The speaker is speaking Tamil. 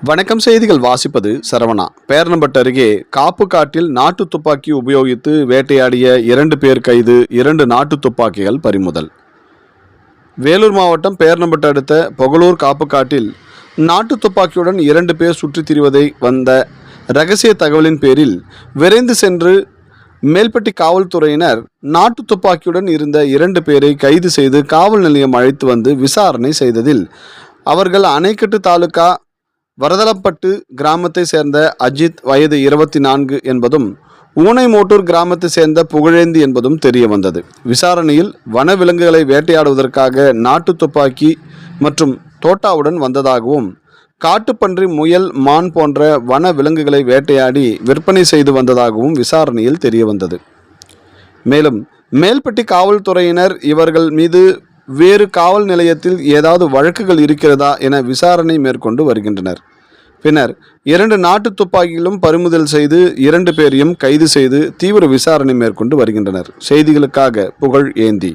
வணக்கம். செய்திகள் வாசிப்பது சரவணா. பேரணப்பட்டு அருகே காப்பு காட்டில் நாட்டு துப்பாக்கி உபயோகித்து வேட்டையாடிய 2 பேர் கைது. 2 நாட்டு துப்பாக்கிகள் பறிமுதல். வேலூர் மாவட்டம் பேரணப்பட்டு அடுத்த பொகலூர் காப்பு காட்டில் நாட்டு துப்பாக்கியுடன் 2 பேர் சுற்றித் திரிவதை வந்த ரகசிய தகவலின் பேரில் விரைந்து சென்று மேல்பட்டி காவல்துறையினர் நாட்டு துப்பாக்கியுடன் இருந்த 2 பேரை கைது செய்து காவல் நிலையம் அழைத்து வந்து விசாரணை செய்ததில் அவர்கள் அணைக்கட்டு தாலுகா வரதலப்பட்டு கிராமத்தை சேர்ந்த அஜித் வயது 24 என்பதும் ஊனைமோட்டூர் கிராமத்தை சேர்ந்த புகழேந்தி என்பதும் தெரிய வந்தது. விசாரணையில் வனவிலங்குகளை வேட்டையாடுவதற்காக நாட்டு துப்பாக்கி மற்றும் தோட்டாவுடன் வந்ததாகவும் காட்டுப்பன்றி, முயல், மான் போன்ற வன விலங்குகளை வேட்டையாடி விற்பனை செய்து வந்ததாகவும் விசாரணையில் தெரிய வந்தது. மேலும் மேல்பட்டி காவல்துறையினர் இவர்கள் மீது வேறு காவல் நிலையத்தில் ஏதாவது வழக்குகள் இருக்கிறதா என விசாரணை மேற்கொண்டு வருகின்றனர். பின்னர் 2 நாட்டு துப்பாக்கிகளும் பறிமுதல் செய்து 2 பேரையும் கைது செய்து தீவிர விசாரணை மேற்கொண்டு வருகின்றனர். செய்திகளுக்காக புகழ் ஏந்தி.